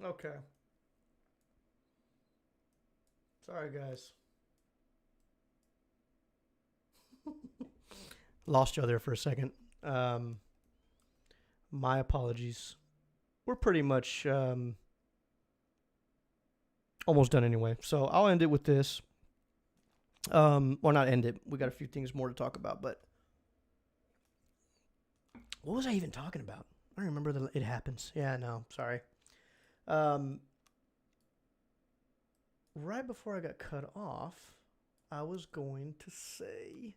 Okay. Sorry, guys. Lost you there for a second. Um, my apologies. We're pretty much almost done anyway. So I'll end it with this. Or not end it. We got a few things more to talk about, but what was I even talking about? I don't remember. It happens. Yeah, no, sorry. Um, right before I got cut off, I was going to say.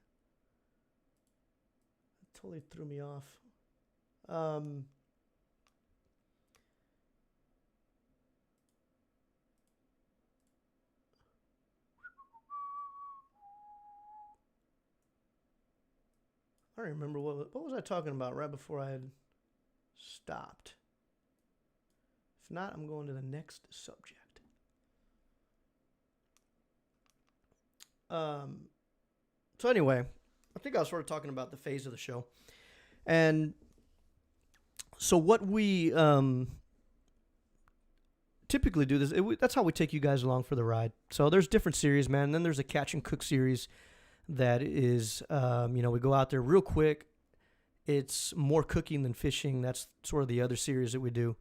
It totally threw me off. Um, I don't remember what was I talking about right before I had stopped. If not, I'm going to the next subject. So anyway, I think I was sort of talking about the phase of the show, and so what we typically do that's how we take you guys along for the ride. So there's different series, man. And then there's a catch and cook series that is, we go out there real quick. It's more cooking than fishing. That's sort of the other series that we do,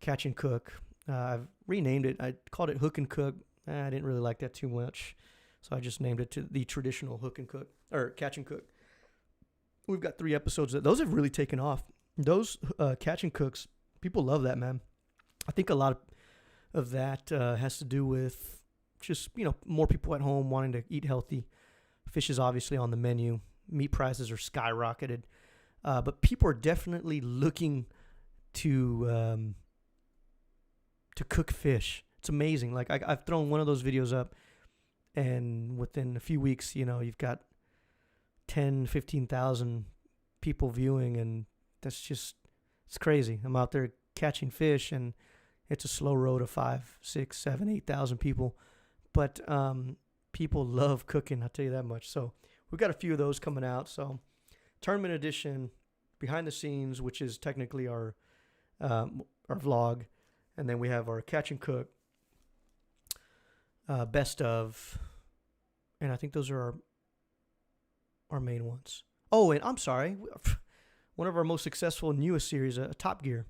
catch and cook. I've renamed it. I called it hook and cook. I didn't really like that too much, so I just named it to the traditional hook and cook or catch and cook. We've got 3 episodes. Those have really taken off. Those catch and cooks, people love that, man. I think a lot of that has to do with just, more people at home wanting to eat healthy. Fish is obviously on the menu. Meat prices are skyrocketed. But people are definitely looking to cook fish. It's amazing. Like I've thrown one of those videos up, and within a few weeks, you've got 10, 15,000 people viewing, and it's crazy. I'm out there catching fish, and it's a slow road of 5, 6, 7, 8,000 people. But people love cooking, I'll tell you that much. So we've got a few of those coming out. So tournament edition, behind the scenes, which is technically our vlog, and then we have our catch and cook, best of, and I think those are our main ones. Oh, and I'm sorry, one of our most successful newest series, Top Gear.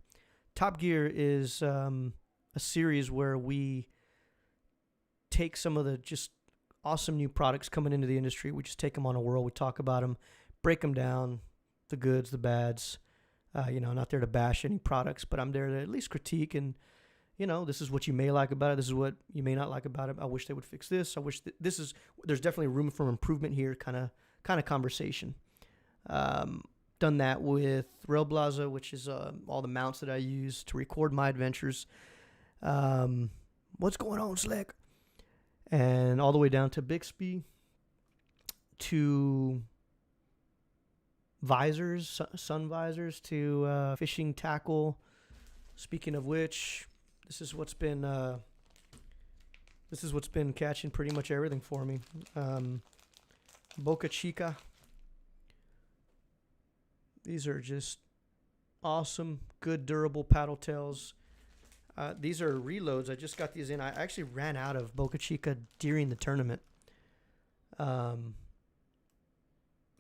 Top Gear is a series where we take some of the just awesome new products coming into the industry. We just take them on a whirl. We talk about them, break them down, the goods, the bads. Not there to bash any products, but I'm there to at least critique and, this is what you may like about it. This is what you may not like about it. I wish they would fix this. I wish there's definitely room for improvement here, kind of conversation. Done that with Rail Blaza, which is all the mounts that I use to record my adventures. What's going on, Slick? And all the way down to Bixby, to visors, sun visors, to fishing tackle. Speaking of which, this is what's been catching pretty much everything for me. Boca Chica. These are just awesome, good, durable paddle tails. These are reloads. I just got these in. I actually ran out of Boca Chica during the tournament. Man,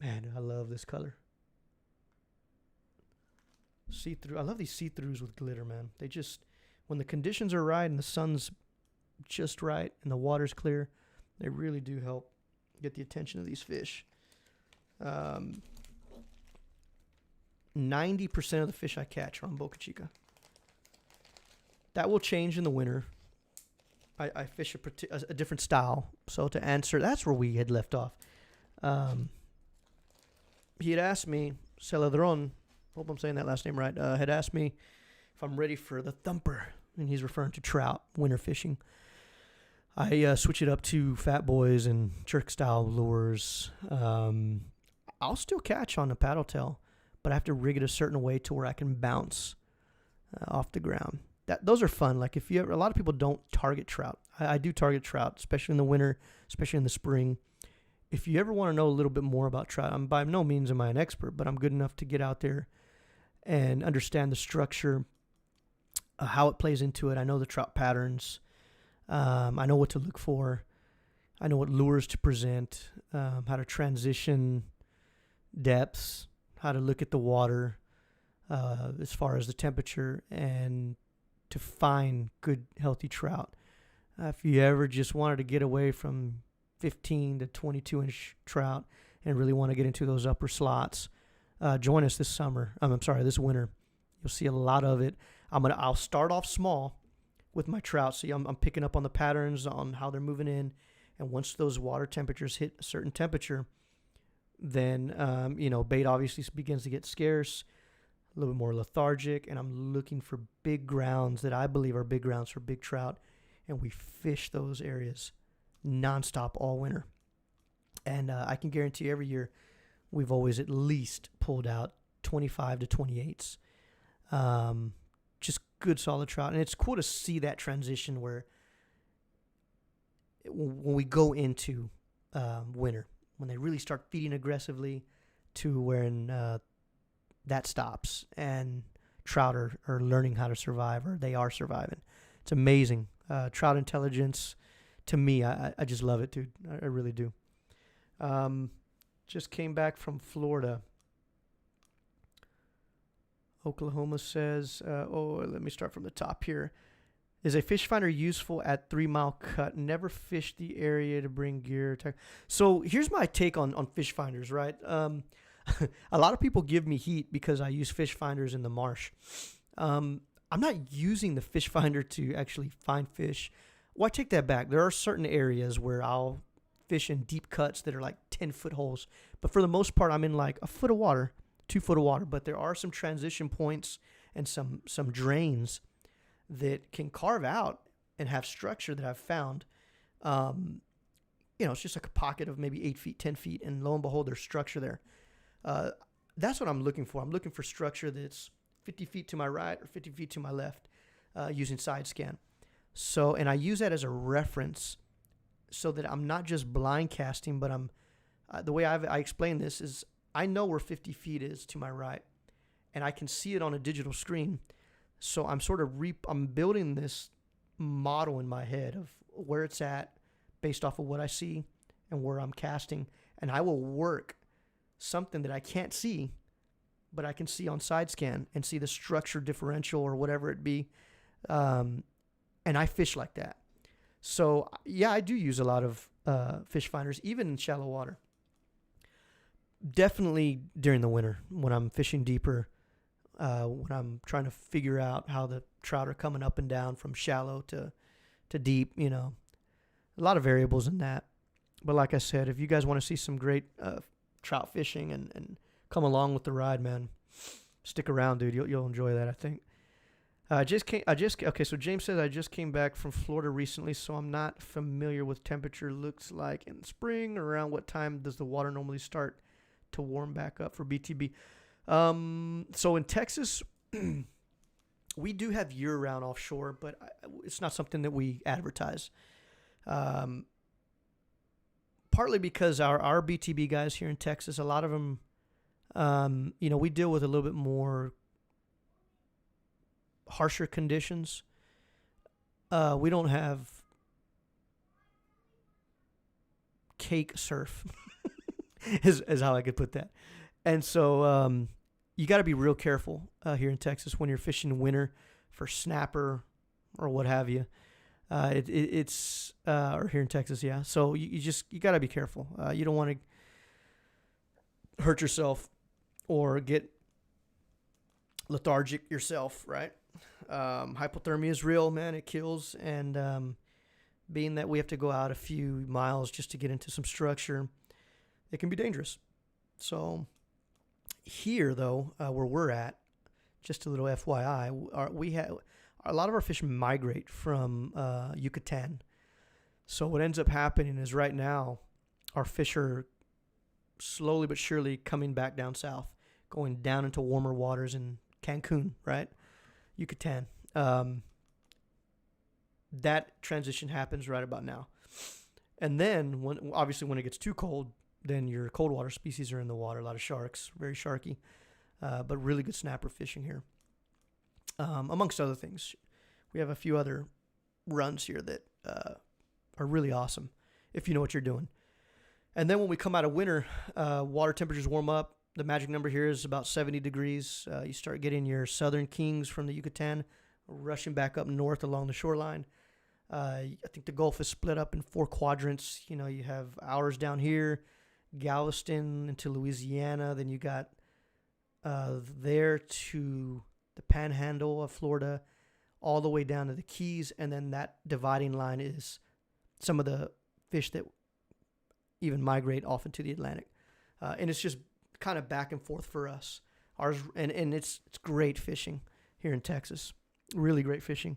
I love this color. See-through. I love these see-throughs with glitter, man. They just, when the conditions are right and the sun's just right and the water's clear, they really do help get the attention of these fish. 90% of the fish I catch are on Boca Chica. That will change in the winter. I fish a different style. So to answer, that's where we had left off. He had asked me, Celadron, hope I'm saying that last name right, had asked me if I'm ready for the thumper. And he's referring to trout, winter fishing. I switch it up to fat boys and jerk style lures. I'll still catch on the paddle tail, but I have to rig it a certain way to where I can bounce off the ground. Those are fun. Like a lot of people don't target trout. I do target trout, especially in the winter, especially in the spring. If you ever want to know a little bit more about trout, I'm by no means am I an expert, but I'm good enough to get out there and understand the structure how it plays into it. I know the trout patterns. I know what to look for. I know what lures to present, how to transition depths, how to look at the water as far as the temperature, and to find good, healthy trout. If you ever just wanted to get away from 15 to 22-inch trout and really want to get into those upper slots, join us this winter. You'll see a lot of it. I'll start off small with my trout. See, I'm picking up on the patterns, on how they're moving in. And once those water temperatures hit a certain temperature, then, bait obviously begins to get scarce, a little bit more lethargic, and I'm looking for big grounds that I believe are big grounds for big trout. And we fish those areas nonstop all winter. And I can guarantee you every year we've always at least pulled out 25 to 28s. Just good, solid trout. And it's cool to see that transition where when we go into winter, when they really start feeding aggressively, to when that stops and trout are learning how to survive, or they are surviving. It's amazing. Trout intelligence, to me, I just love it, dude. I really do. Just came back from Florida. Oklahoma says, let me start from the top here. Is a fish finder useful at 3 Mile Cut? Never fished the area to bring gear. So here's my take on fish finders, right? A lot of people give me heat because I use fish finders in the marsh. I'm not using the fish finder to actually find fish. Well, I take that back. There are certain areas where I'll fish in deep cuts that are like 10-foot holes. But for the most part, I'm in like a foot of water, 2 foot of water. But there are some transition points and some drains that can carve out and have structure that I've found. It's just like a pocket of maybe 8 feet, 10 feet, and lo and behold, there's structure there. That's what I'm looking for. I'm looking for structure that's 50 feet to my right or 50 feet to my left, using side scan. So, and I use that as a reference so that I'm not just blind casting, but the way I explain this is I know where 50 feet is to my right, and I can see it on a digital screen. So I'm sort of I'm building this model in my head of where it's at based off of what I see and where I'm casting. And I will work something that I can't see, but I can see on side scan and see the structure differential or whatever it be. And I fish like that. So yeah, I do use a lot of fish finders, even in shallow water. Definitely during the winter when I'm fishing deeper. When I'm trying to figure out how the trout are coming up and down from shallow to deep, a lot of variables in that. But like I said, if you guys want to see some great trout fishing and come along with the ride, man, stick around, dude. You'll enjoy that, I think. Okay, so James says, I just came back from Florida recently, so I'm not familiar with temperature looks like in spring. Around what time does the water normally start to warm back up for BTB? So in Texas, we do have year-round offshore, but it's not something that we advertise. Partly because our BTB guys here in Texas, a lot of them, we deal with a little bit more harsher conditions. We don't have cake surf, is how I could put that. And so you got to be real careful here in Texas when you're fishing winter for snapper or what have you. It's or here in Texas, yeah. So you got to be careful. You don't want to hurt yourself or get lethargic yourself, right? Hypothermia is real, man. It kills. And being that we have to go out a few miles just to get into some structure, it can be dangerous. So here, though, where we're at, just a little FYI, we have a lot of our fish migrate from Yucatan. So what ends up happening is right now, our fish are slowly but surely coming back down south, going down into warmer waters in Cancun, right? Yucatan. That transition happens right about now. And then, when it gets too cold, then your cold water species are in the water. A lot of sharks, very sharky, but really good snapper fishing here, amongst other things. we have a few other runs here that are really awesome if you know what you're doing. And then when we come out of winter, water temperatures warm up. The magic number here is about 70 degrees. You start getting your southern kings from the Yucatan rushing back up north along the shoreline. I think the Gulf is split up in 4 quadrants. You know, you have ours down here, Galveston into Louisiana. Then you got there to the panhandle of Florida, all the way down to the Keys. And then that dividing line is some of the fish that even migrate off into the Atlantic. And it's just kind of back and forth for us. Ours, and it's great fishing here in Texas. Really great fishing.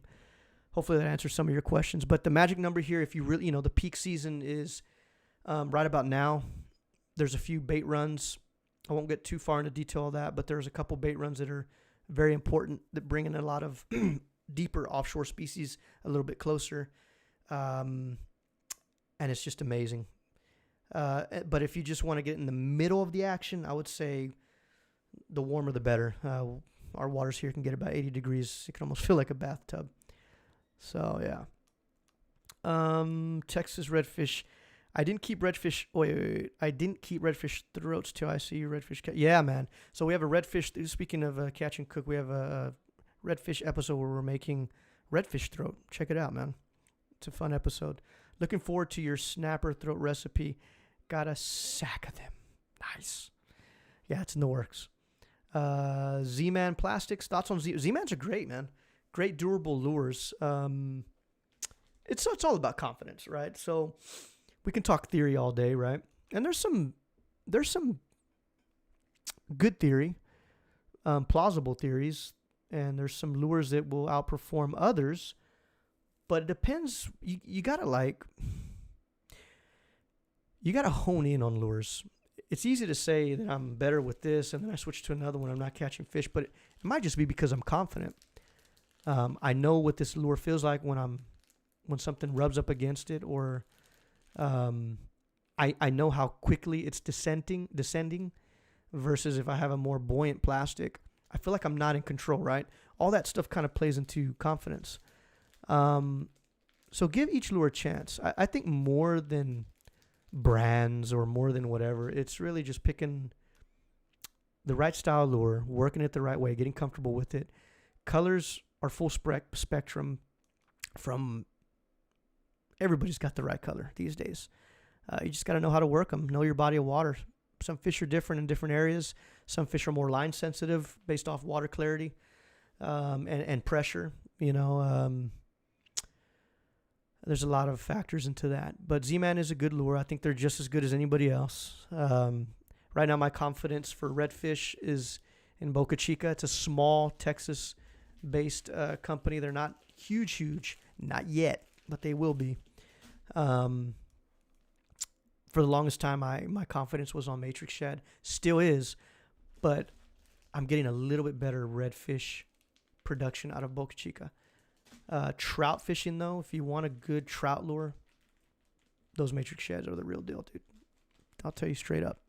Hopefully that answers some of your questions. But the magic number here, if you really, the peak season is right about now. There's a few bait runs. I won't get too far into detail of that, but there's a couple bait runs that are very important that bring in a lot of deeper offshore species a little bit closer. And it's just amazing. But if you just want to get in the middle of the action, I would say the warmer the better. Our waters here can get about 80 degrees. It can almost feel like a bathtub. So, yeah. Texas redfish. I didn't keep redfish. Wait. I didn't keep redfish throats till I see you redfish. Yeah, man. So we have a redfish. Speaking of catch and cook, we have a redfish episode where we're making redfish throat. Check it out, man. It's a fun episode. Looking forward to your snapper throat recipe. Got a sack of them. Nice. Yeah, it's in the works. Z-Man Plastics. Thoughts on Z-Mans are great, man. Great durable lures. It's all about confidence, right? So we can talk theory all day, right? And there's some good theory, plausible theories, and there's some lures that will outperform others. But it depends. You gotta hone in on lures. It's easy to say that I'm better with this, and then I switch to another one. I'm not catching fish, but it might just be because I'm confident. I know what this lure feels like when something rubs up against it, or I know how quickly it's descending, versus if I have a more buoyant plastic. I feel like I'm not in control, right? All that stuff kind of plays into confidence. So give each lure a chance. I think more than brands or more than whatever, it's really just picking the right style lure, working it the right way, getting comfortable with it. Colors are full spectrum from everybody's got the right color these days. You just got to know how to work them, know your body of water. Some fish are different in different areas. Some fish are more line sensitive based off water clarity and pressure. There's a lot of factors into that. But Z-Man is a good lure. I think they're just as good as anybody else. Right now, my confidence for redfish is in Boca Chica. It's a small Texas-based company. They're not huge, not yet, but they will be. For the longest time, my confidence was on Matrix Shad. Still is, but I'm getting a little bit better redfish production out of Boca Chica. Trout fishing, though, if you want a good trout lure, those Matrix Shads are the real deal, dude. I'll tell you straight up.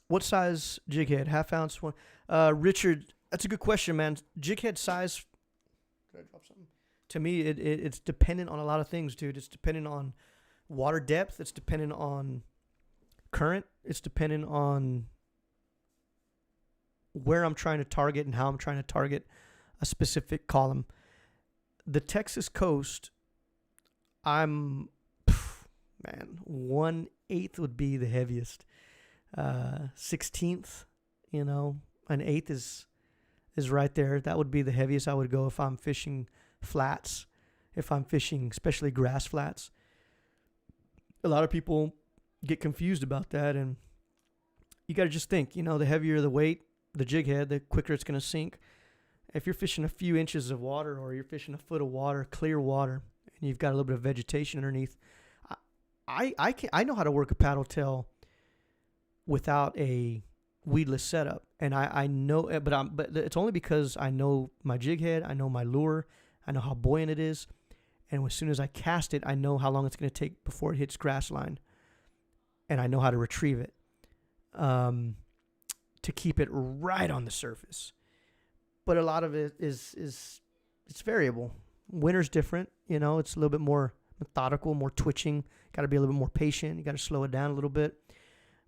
What size jig head? Half ounce one? Richard, that's a good question, man. Jig head size, did I drop something? To me, it's dependent on a lot of things, dude. It's dependent on water depth. It's dependent on current. It's dependent on where I'm trying to target and how I'm trying to target a specific column. The Texas coast, 1/8 would be the heaviest. 16th, an 1/8 is right there. That would be the heaviest I would go if I'm fishing flats, if I'm fishing especially grass flats. A lot of people get confused about that, and you got to just think, the heavier the weight, the jig head, the quicker it's going to sink. If you're fishing a few inches of water, or you're fishing a foot of water, clear water, and you've got a little bit of vegetation underneath, I know how to work a paddle tail without a weedless setup, and I know, but it's only because I know my jig head, I know my lure, I know how buoyant it is, and as soon as I cast it, I know how long it's going to take before it hits grass line, and I know how to retrieve it. To keep it right on the surface. but a lot of it is it's variable. Winter's different, you know. It's a little bit more methodical, more twitching. Got to be a little bit more patient. You got to slow it down a little bit.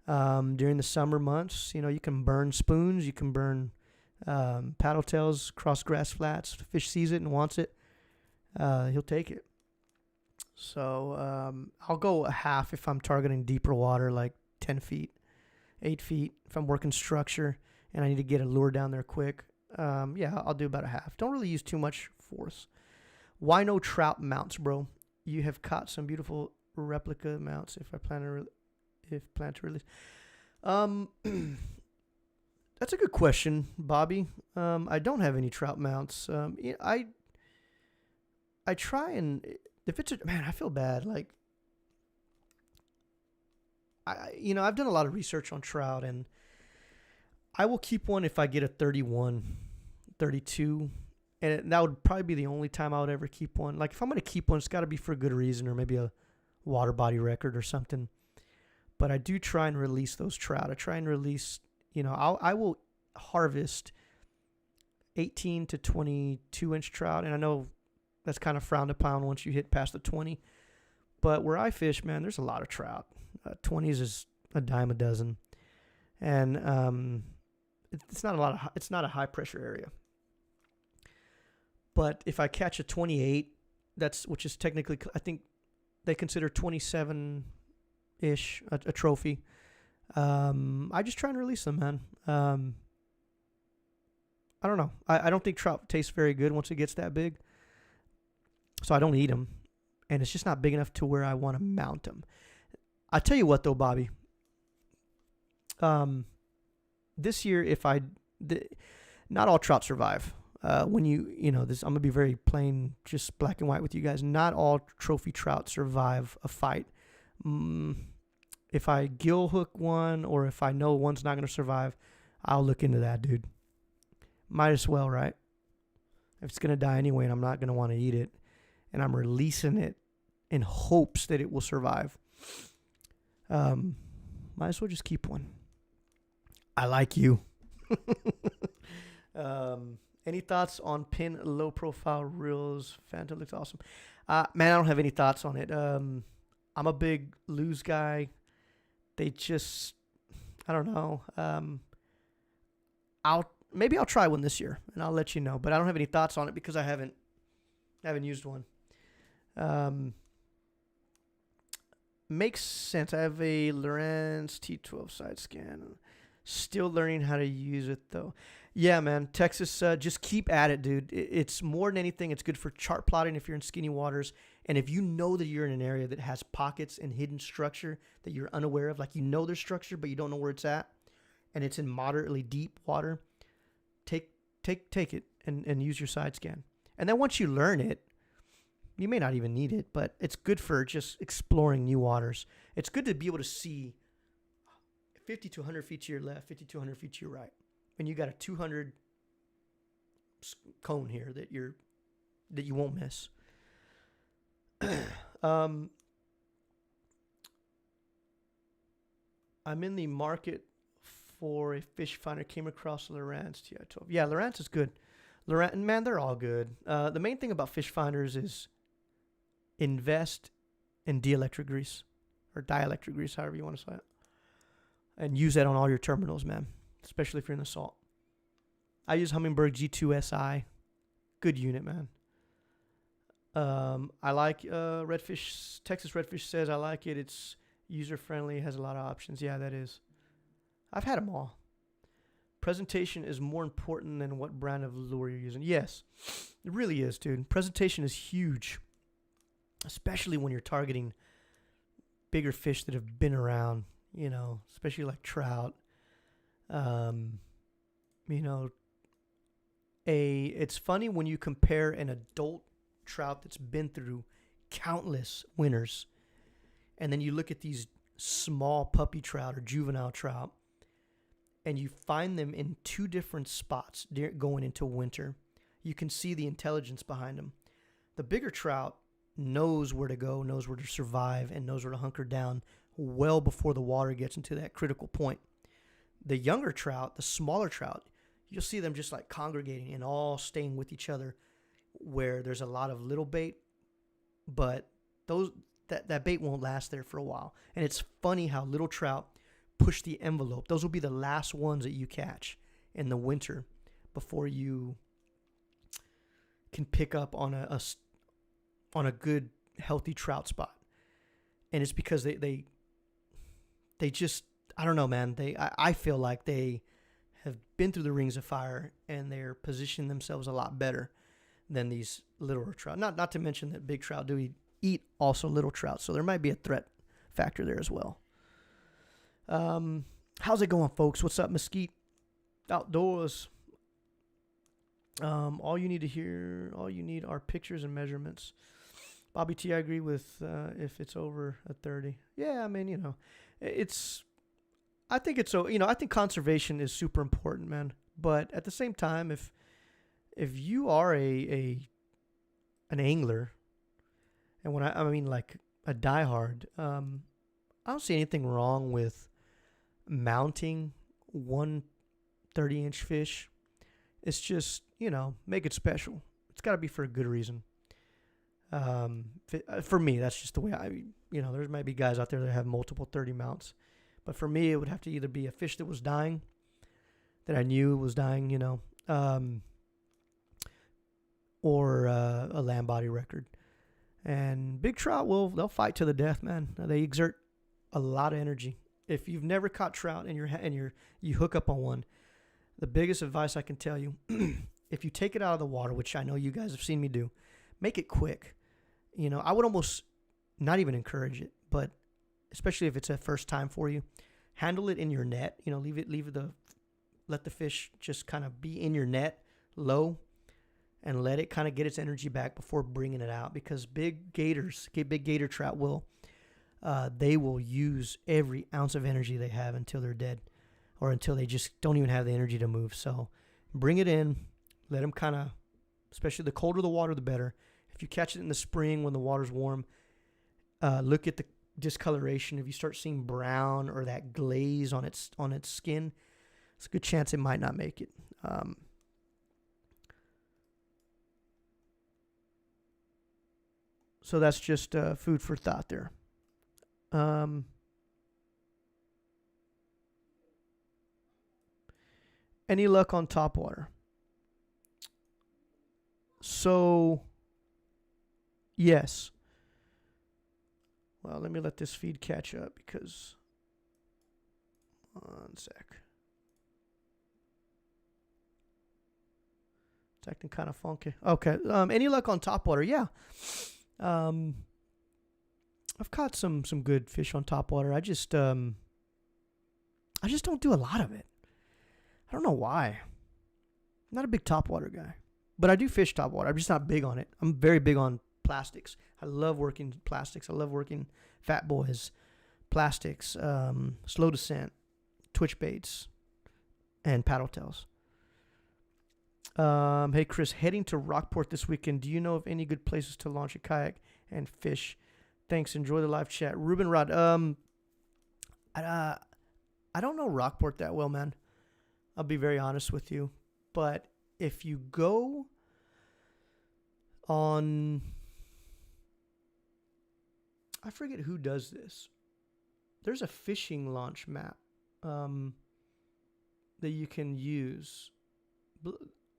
During the summer months, you know, you can burn spoons, you can burn paddle tails, cross grass flats. If the fish sees it and wants it, he'll take it. So I'll go a half if I'm targeting deeper water, like 10 feet, 8 feet. If I'm working structure and I need to get a lure down there quick, yeah, I'll do about a half. Don't really use too much force. Why no trout mounts, bro? You have caught some beautiful replica mounts. If I plan to release, that's a good question, Bobby. I don't have any trout mounts. I try and if it's man, I feel bad. Like I've done a lot of research on trout, and I will keep one if I get a 31, 32. And that would probably be the only time I would ever keep one. Like, if I'm going to keep one, it's got to be for a good reason, or maybe a water body record or something. But I do try and release those trout. I try and release, I will harvest 18 to 22-inch trout. And I know that's kind of frowned upon once you hit past the 20. But where I fish, man, there's a lot of trout. 20s is a dime a dozen. And it's not a high-pressure area. But if I catch a 28, which is technically, I think they consider 27-ish a trophy. I just try and release them, man. I don't know. I don't think trout tastes very good once it gets that big. So I don't eat them. And it's just not big enough to where I want to mount them. I tell you what, though, Bobby. This year, not all trout survive. When this, I'm going to be very plain, just black and white with you guys. Not all trophy trout survive a fight. If I gill hook one, or if I know one's not going to survive, I'll look into that, dude. Might as well, right? If it's going to die anyway and I'm not going to want to eat it, and I'm releasing it in hopes that it will survive, might as well just keep one. I like you. Any thoughts on pin low profile reels? Phantom looks awesome. Man, I don't have any thoughts on it. I'm a big lose guy. They just, I don't know. Maybe I'll try one this year and I'll let you know. But I don't have any thoughts on it because I haven't used one. Makes sense. I have a Lowrance T12 side scan. Still learning how to use it though. Yeah, man. Texas, just keep at it, dude. It's more than anything, it's good for chart plotting if you're in skinny waters. And if you know that you're in an area that has pockets and hidden structure that you're unaware of, like there's structure, but you don't know where it's at, and it's in moderately deep water, take it and use your side scan. And then once you learn it, you may not even need it, but it's good for just exploring new waters. It's good to be able to see 50 to 100 feet to your left, 50 to 100 feet to your right. And you got a 200 cone here that you won't miss. I'm in the market for a fish finder. Came across Lowrance TI12. Yeah, Lowrance is good. Lowrance, man, they're all good. The main thing about fish finders is invest in dielectric grease or dielectric grease, however you want to say it, and use that on all your terminals, man. Especially if you're in the salt. I use Humminbird G2SI. Good unit, man. I like Redfish. Texas Redfish says I like it. It's user-friendly. Has a lot of options. Yeah, that is. I've had them all. Presentation is more important than what brand of lure you're using. Yes, it really is, dude. Presentation is huge. Especially when you're targeting bigger fish that have been around, especially like trout. It's funny when you compare an adult trout that's been through countless winters, and then you look at these small puppy trout or juvenile trout, and you find them in two different spots going into winter. You can see the intelligence behind them. The bigger trout knows where to go, knows where to survive, and knows where to hunker down well before the water gets into that critical point. The younger trout, the smaller trout, you'll see them just like congregating and all staying with each other, where there's a lot of little bait, but that bait won't last there for a while. And it's funny how little trout push the envelope. Those will be the last ones that you catch in the winter before you can pick up on a good healthy trout spot. And it's because they just, I don't know, man. I feel like they have been through the rings of fire and they're positioning themselves a lot better than these littler trout. Not to mention that big trout do eat also little trout, so there might be a threat factor there as well. How's it going, folks? What's up, Mesquite Outdoors? All you need are pictures and measurements. Bobby T, I agree with if it's over a 30. Yeah, I mean, I think conservation is super important, man. But at the same time, if you are an angler, and when I mean like a diehard, I don't see anything wrong with mounting one 30-inch fish. It's just, make it special. It's got to be for a good reason. For me, that's just the way there might be guys out there that have multiple 30 mounts. But for me, it would have to either be a fish that was dying, that I knew was dying, or a land body record. And big trout they'll fight to the death, man. They exert a lot of energy. If you've never caught trout and you hook up on one, the biggest advice I can tell you, if you take it out of the water, which I know you guys have seen me do, make it quick. I would almost not even encourage it, but especially if it's a first time for you, handle it in your net. Let the fish just kind of be in your net low, and let it kind of get its energy back before bringing it out. Because big gator trout they will use every ounce of energy they have until they're dead, or until they just don't even have the energy to move. So bring it in, let them kind of, especially the colder the water, the better. If you catch it in the spring when the water's warm, look at the discoloration. If you start seeing brown or that glaze on its skin, it's a good chance it might not make it. So that's just food for thought there. Any luck on topwater? So, yes. Well, let me let this feed catch up because... One sec. It's acting kind of funky. Okay. Any luck on topwater? Yeah. I've caught some good fish on topwater. I just don't do a lot of it. I don't know why. I'm not a big topwater guy, but I do fish topwater. I'm just not big on it. I'm very big on plastics. I love working plastics. I love working fat boys, plastics, slow descent, twitch baits, and paddle tails. Hey Chris, heading to Rockport this weekend. Do you know of any good places to launch a kayak and fish? Thanks. Enjoy the live chat. Ruben Rod. I don't know Rockport that well, man. I'll be very honest with you. But if you go on, I forget who does this. There's a fishing launch map that you can use.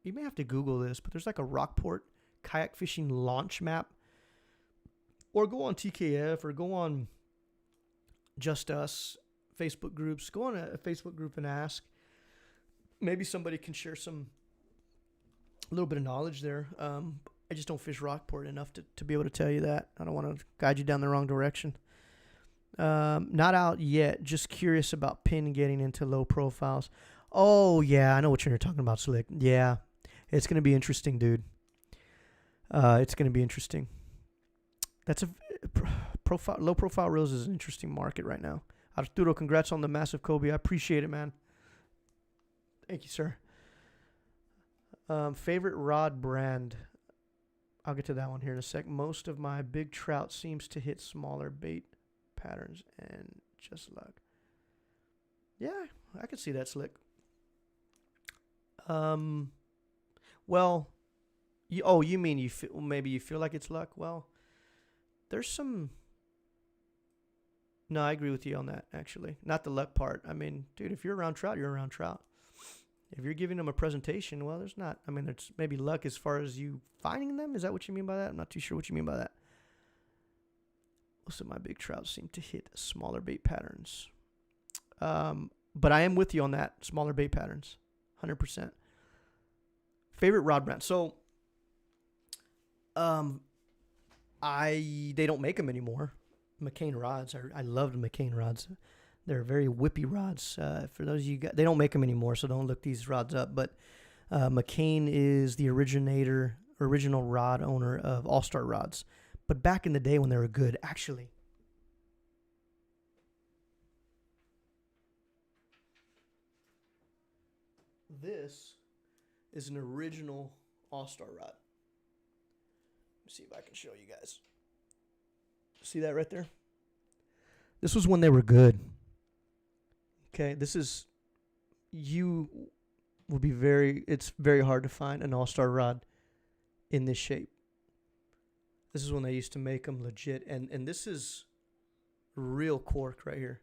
You may have to Google this, but there's like a Rockport kayak fishing launch map. Or go on TKF or go on Just Us Facebook groups. Go on a Facebook group and ask. Maybe somebody can share a little bit of knowledge there. I just don't fish Rockport enough to be able to tell you that. I don't want to guide you down the wrong direction. Not out yet. Just curious about Pin getting into low profiles. Oh, yeah. I know what you're talking about, Slick. Yeah. It's going to be interesting, dude. It's going to be interesting. That's low profile reels is an interesting market right now. Arturo, congrats on the massive Kobe. I appreciate it, man. Thank you, sir. Favorite rod brand? I'll get to that one here in a sec. Most of my big trout seems to hit smaller bait patterns and just luck. Yeah, I could see that, Slick. Um, well, you mean maybe you feel like it's luck? Well, there's some. No, I agree with you on that. Actually, not the luck part. I mean, dude, if you're around trout, you're around trout. If you're giving them a presentation, well, there's not. I mean, there's maybe luck as far as you finding them. Is that what you mean by that? I'm not too sure what you mean by that. Most of my big trout seem to hit smaller bait patterns. But I am with you on that. Smaller bait patterns. 100%. Favorite rod brand. So, they don't make them anymore. McCain rods. I loved McCain rods. They're very whippy rods. For those of you guys, they don't make them anymore, so don't look these rods up. But McCain is the original rod owner of All Star Rods. But back in the day when they were good, actually. This is an original All Star rod. Let me see if I can show you guys. See that right there? This was when they were good. Okay, it's very hard to find an all-star rod in this shape. This is when they used to make them legit, and this is real cork right here.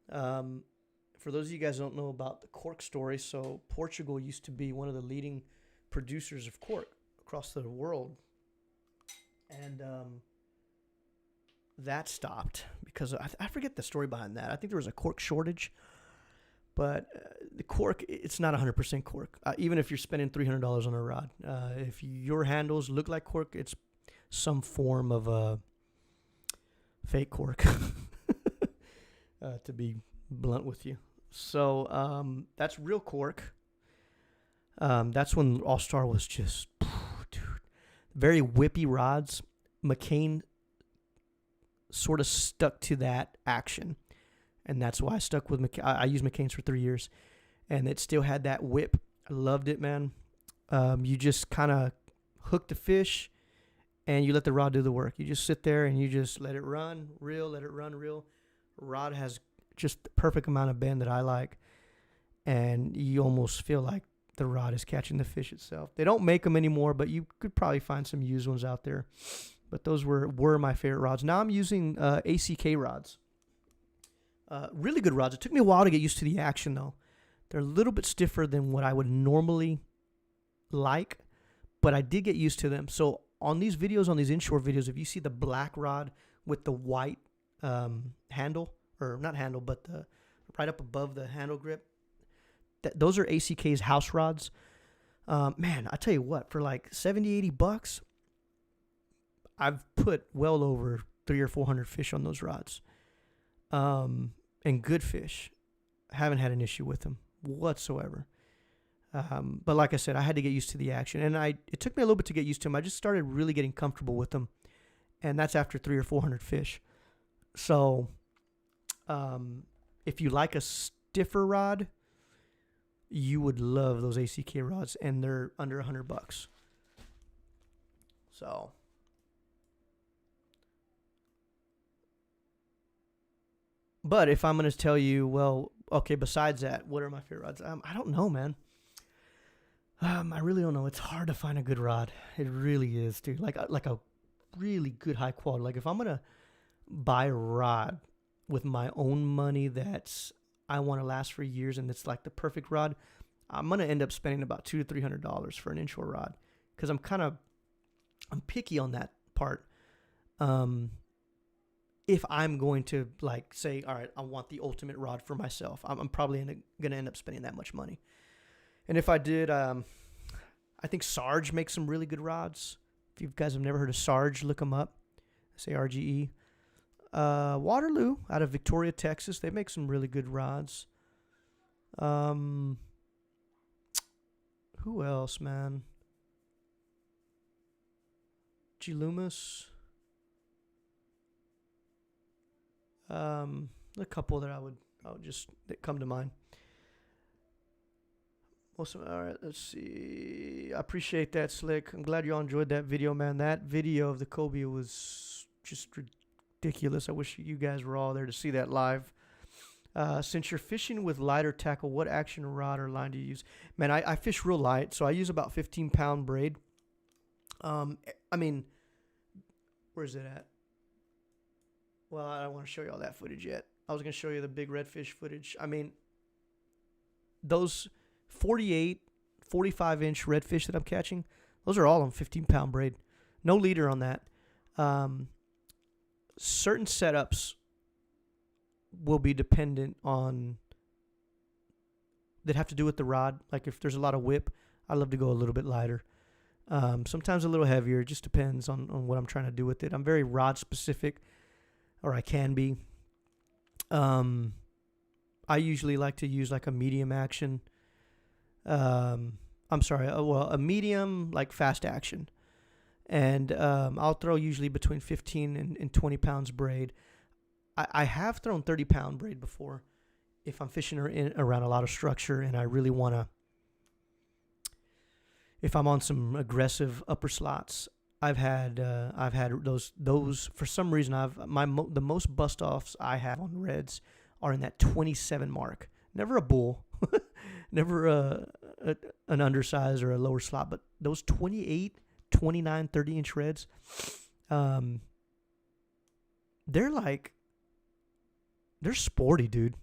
For those of you guys who don't know about the cork story, so Portugal used to be one of the leading producers of cork across the world, and that stopped because I forget the story behind that. I think there was a cork shortage, but the cork, it's not 100% cork. Even if you're spending $300 on a rod, if your handles look like cork, it's some form of a fake cork, to be blunt with you. So that's real cork. That's when All Star was just, dude, very whippy rods. McCain sort of stuck to that action, and that's why I stuck with McCain. I used McCain's for 3 years, and it still had that whip. I loved it, man. You just kind of hook the fish, and you let the rod do the work. You just sit there and you just let it run, reel, let it run, reel. Rod has just the perfect amount of bend that I like, and you almost feel like the rod is catching the fish itself. They don't make them anymore, but you could probably find some used ones out there. But those were my favorite rods. Now I'm using ACK rods. Really good rods. It took me a while to get used to the action, though. They're a little bit stiffer than what I would normally like, but I did get used to them. So on these videos, on these inshore videos, if you see the black rod with the white handle, or not handle, but right up above the handle grip, those are ACK's house rods. Man, I tell you what, for like $70, $80, I've put well over 300 or 400 fish on those rods, and good fish. I haven't had an issue with them whatsoever. But like I said, I had to get used to the action, and it took me a little bit to get used to them. I just started really getting comfortable with them, and that's after 300 or 400 fish. So, if you like a stiffer rod, you would love those ACK rods, and they're under $100. So. But if I'm going to tell you, well, okay, besides that, what are my favorite rods? I don't know, man. I really don't know. It's hard to find a good rod. It really is, dude. Like a really good high quality. Like if I'm going to buy a rod with my own money I want to last for years and it's like the perfect rod, I'm going to end up spending about $200 to $300 for an inshore rod because I'm picky on that part. If I'm going to like say, all right, I want the ultimate rod for myself, I'm probably going to end up spending that much money. And if I did, I think Sarge makes some really good rods. If you guys have never heard of Sarge, look them up. Sarge. Waterloo out of Victoria, Texas. They make some really good rods. Who else, man? G. Loomis. A couple that I would just that come to mind. Awesome. All right, let's see. I appreciate that, Slick. I'm glad y'all enjoyed that video, man. That video of the cobia was just ridiculous. I wish you guys were all there to see that live. Since you're fishing with lighter tackle, what action rod or line do you use? Man, I fish real light, so I use about 15-pound braid. I mean, where's it at? Well, I don't want to show you all that footage yet. I was going to show you the big redfish footage. I mean, those 48, 45-inch redfish that I'm catching, those are all on 15-pound braid. No leader on that. Certain setups will be dependent on, that have to do with the rod. Like if there's a lot of whip, I love to go a little bit lighter. Sometimes a little heavier. It just depends on what I'm trying to do with it. I'm very rod specific, or I can be. I usually like to use like a medium action. I'm sorry, a medium, like fast action. And I'll throw usually between 15 and 20 pounds braid. I have thrown 30-pound braid before if I'm fishing around a lot of structure and I really want to, if I'm on some aggressive upper slots. I've had those for some reason. The most bust offs I have on reds are in that 27 mark. Never a bull, never an undersize or a lower slot, but those 28, 29, 30-inch reds, they're sporty, dude.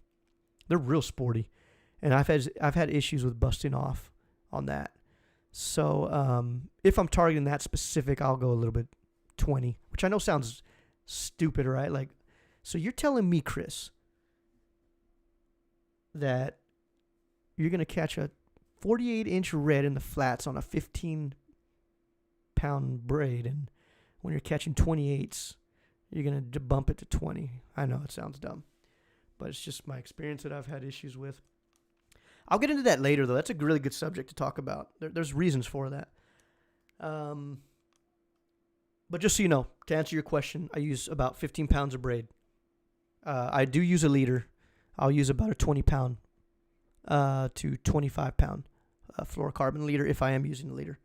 They're real sporty, and I've had issues with busting off on that. So if I'm targeting that specific, I'll go a little bit 20, which I know sounds stupid, right? Like, so you're telling me, Chris, that you're going to catch a 48-inch red in the flats on a 15-pound braid, and when you're catching 28s, you're going to bump it to 20. I know it sounds dumb, but it's just my experience that I've had issues with. I'll get into that later, though. That's a really good subject to talk about. There's reasons for that. But just so you know, to answer your question, I use about 15 pounds of braid. I do use a leader. I'll use about a 20-pound to 25-pound fluorocarbon leader if I am using the leader.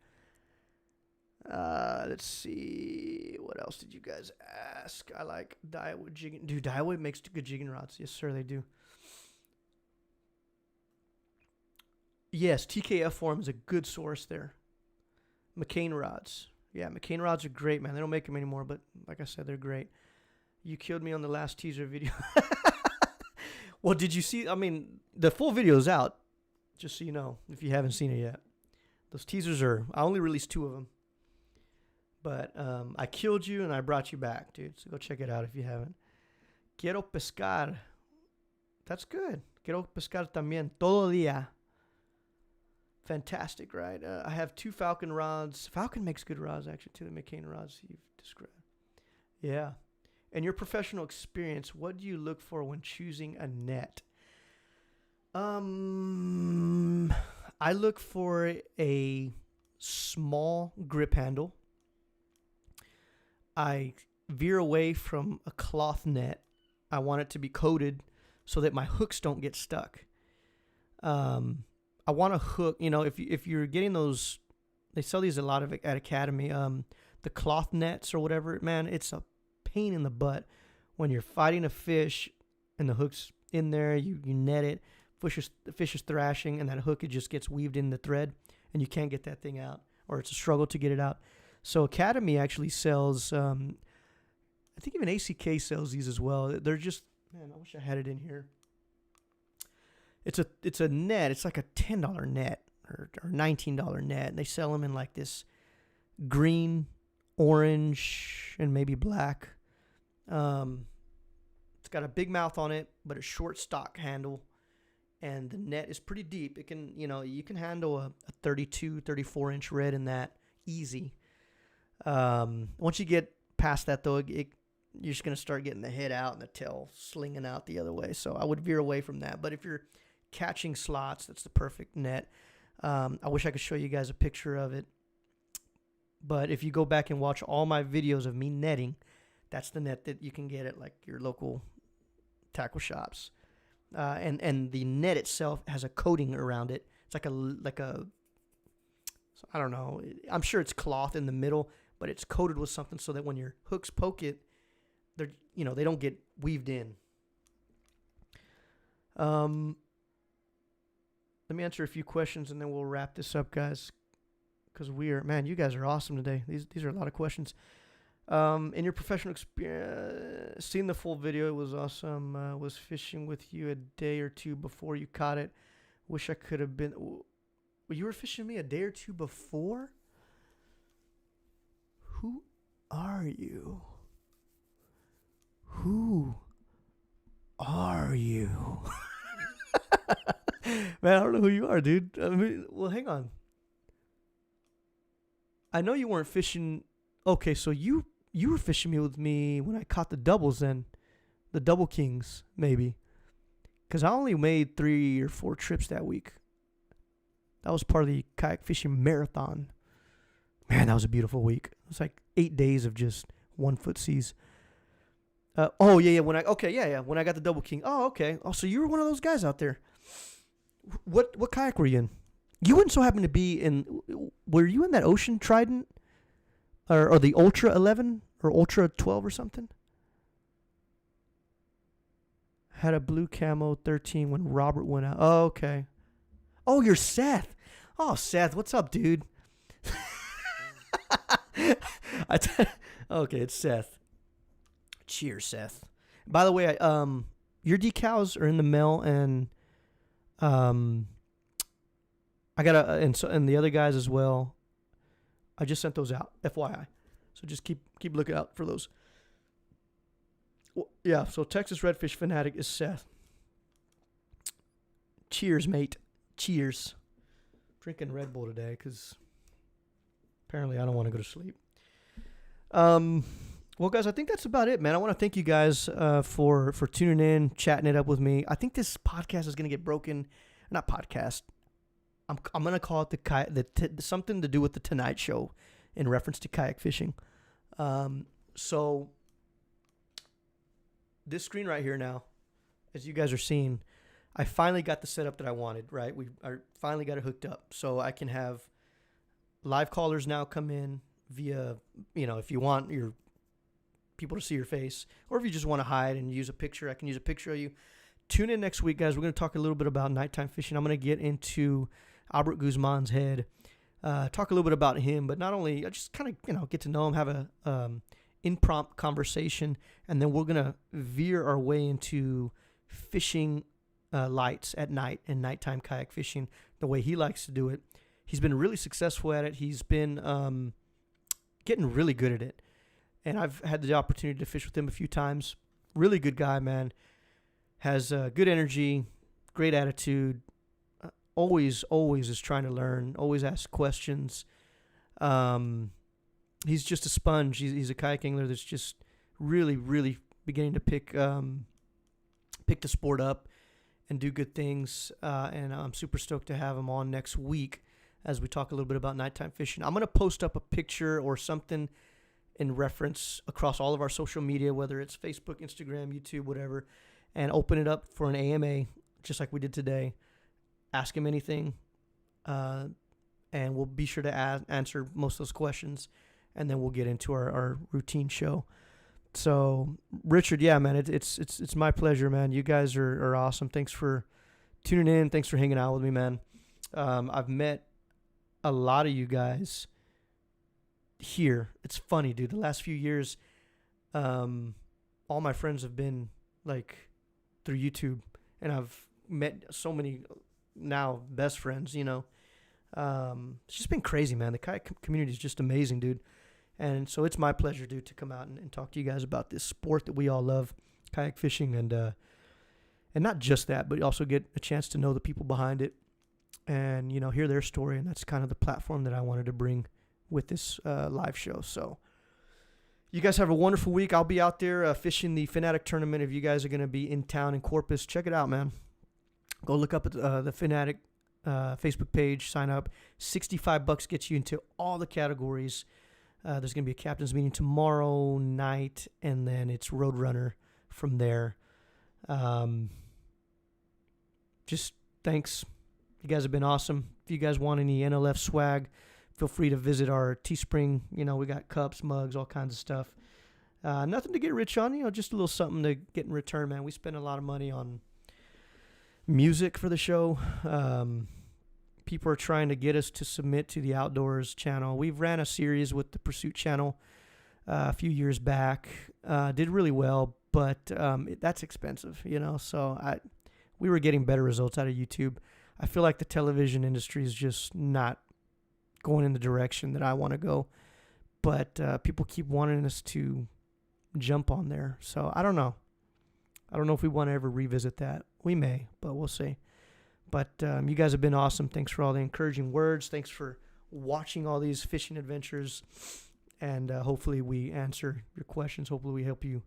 Let's see. What else did you guys ask? I like Daiwa jigging. Dude, Daiwa makes good jigging rods. Yes, sir, they do. Yes, TKF Forum is a good source there. McCain rods. Yeah, McCain rods are great, man. They don't make them anymore, but like I said, they're great. You killed me on the last teaser video. Well, did you see? I mean, the full video is out, just so you know, if you haven't seen it yet. Those teasers I only released 2 of them. But I killed you and I brought you back, dude. So go check it out if you haven't. Quiero pescar. That's good. Quiero pescar también. Todo día. Fantastic, right? I have 2 Falcon rods. Falcon makes good rods, actually, too. The McCain rods you've described. Yeah. And your professional experience, what do you look for when choosing a net? I look for a small grip handle. I veer away from a cloth net. I want it to be coated so that my hooks don't get stuck. I want a hook, if you're getting those, they sell these a lot at Academy, the cloth nets or whatever, man, it's a pain in the butt when you're fighting a fish and the hook's in there, you net it, the fish is thrashing, and that hook, it just gets weaved in the thread, and you can't get that thing out, or it's a struggle to get it out. So Academy actually sells, I think even ACK sells these as well. They're just, man, I wish I had it in here. It's a net. It's like a $10 net or $19 net. And they sell them in like this green, orange, and maybe black. It's got a big mouth on it, but a short stock handle. And the net is pretty deep. It can, you can handle a 32, 34-inch red in that easy. Once you get past that, though, you're just going to start getting the head out and the tail slinging out the other way. So I would veer away from that. But if you're catching slots, that's the perfect net. I wish I could show you guys a picture of it. But if you go back and watch all my videos of me netting, that's the net that you can get at like your local tackle shops. And the net itself has a coating around it. It's like a I don't know. I'm sure it's cloth in the middle, but it's coated with something so that when your hooks poke it, they don't get weaved in. Let me answer a few questions and then we'll wrap this up, guys. Because you guys are awesome today. These are a lot of questions. In your professional experience, seeing the full video, it was awesome. Was fishing with you a day or two before you caught it. Wish I could have been. You were fishing me a day or two before? Who are you? Who are you? Man, I don't know who you are, dude. I mean, well, hang on. I know you weren't fishing. Okay, so you were fishing with me when I caught the doubles then. The double kings, maybe. Because I only made 3 or 4 trips that week. That was part of the kayak fishing marathon. Man, that was a beautiful week. It was like 8 days of just 1 foot seas. When I got the double king. Oh, okay. Oh, so you were one of those guys out there. What kayak were you in? You wouldn't so happen to be in. Were you in that Ocean Trident, or the Ultra 11 or Ultra 12 or something? Had a blue camo 13 when Robert went out. Oh, okay. Oh, you're Seth. Oh, Seth, what's up, dude? Okay, it's Seth. Cheers, Seth. By the way, your decals are in the mail, and I got and the other guys as well. I just sent those out, FYI. So just keep looking out for those. Well, yeah, so Texas Redfish Fanatic is Seth. Cheers, mate. Cheers. Drinking Red Bull today because apparently I don't want to go to sleep. Well, guys, I think that's about it, man. I want to thank you guys for tuning in, chatting it up with me. I think this podcast is going to get broken. Not podcast. I'm going to call it something to do with the Tonight Show in reference to kayak fishing. So this screen right here now, as you guys are seeing, I finally got the setup that I wanted, right? I finally got it hooked up. So I can have live callers now come in via, if you want your people to see your face, or if you just want to hide and use a picture, I can use a picture of you. Tune in next week, guys. We're going to talk a little bit about nighttime fishing. I'm going to get into Albert Guzman's head, talk a little bit about him, but not only, I just kind of, get to know him, have a impromptu conversation, and then we're going to veer our way into fishing lights at night and nighttime kayak fishing the way he likes to do it. He's been really successful at it. He's been getting really good at it. And I've had the opportunity to fish with him a few times. Really good guy, man. Has good energy, great attitude. Always is trying to learn. Always asks questions. He's just a sponge. He's a kayak angler that's just really, really beginning to pick the sport up and do good things. And I'm super stoked to have him on next week as we talk a little bit about nighttime fishing. I'm going to post up a picture or something in reference across all of our social media, whether it's Facebook, Instagram, YouTube, whatever, and open it up for an AMA, just like we did today. Ask him anything, and we'll be sure to answer most of those questions, and then we'll get into our routine show. So, Richard, yeah, man, it's my pleasure, man. You guys are awesome. Thanks for tuning in. Thanks for hanging out with me, man. I've met a lot of you guys here. It's funny, dude. The last few years, all my friends have been like through YouTube, and I've met so many now best friends. It's just been crazy, man. The kayak community is just amazing, dude. And so it's my pleasure, dude, to come out and talk to you guys about this sport that we all love, kayak fishing, and not just that, but also get a chance to know the people behind it, and hear their story. And that's kind of the platform that I wanted to bring with this live show. So you guys have a wonderful week. I'll be out there fishing the Fanatic tournament. If you guys are going to be in town in Corpus, check it out, man. Go look up at the Fanatic Facebook page, sign up. $65 gets you into all the categories. There's going to be a captain's meeting tomorrow night, and then it's Roadrunner from there. Just thanks. You guys have been awesome. If you guys want any NLF swag, feel free to visit our Teespring. We got cups, mugs, all kinds of stuff. Nothing to get rich on, just a little something to get in return, man. We spend a lot of money on music for the show. People are trying to get us to submit to the Outdoors channel. We've ran a series with the Pursuit channel a few years back. Did really well, but that's expensive, you know. So we were getting better results out of YouTube. I feel like the television industry is just not going in the direction that I want to go. But people keep wanting us to jump on there. So I don't know. I don't know if we want to ever revisit that. We may, but we'll see. But you guys have been awesome. Thanks for all the encouraging words. Thanks for watching all these fishing adventures. And hopefully we answer your questions. Hopefully we help you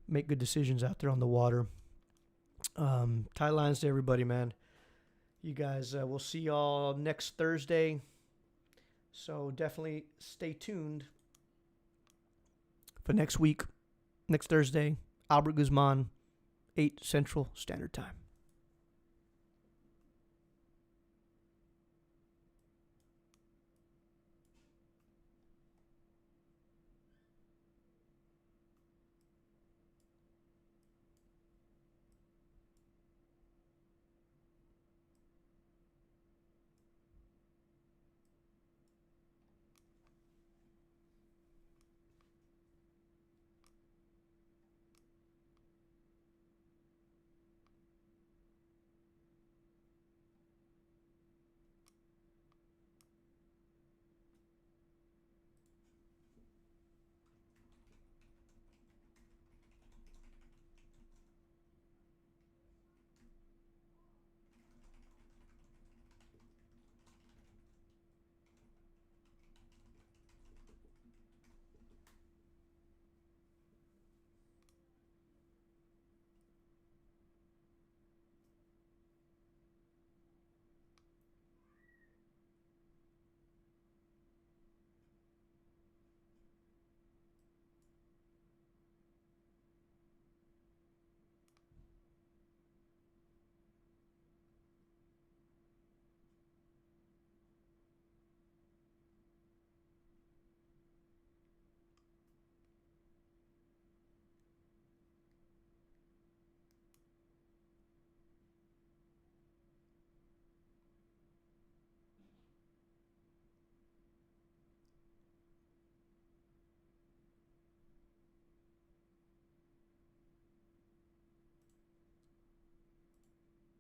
make good decisions out there on the water. Tight lines to everybody, man. You guys, we'll see y'all next Thursday. So definitely stay tuned for next week, next Thursday, Albert Guzman, 8 Central Standard Time.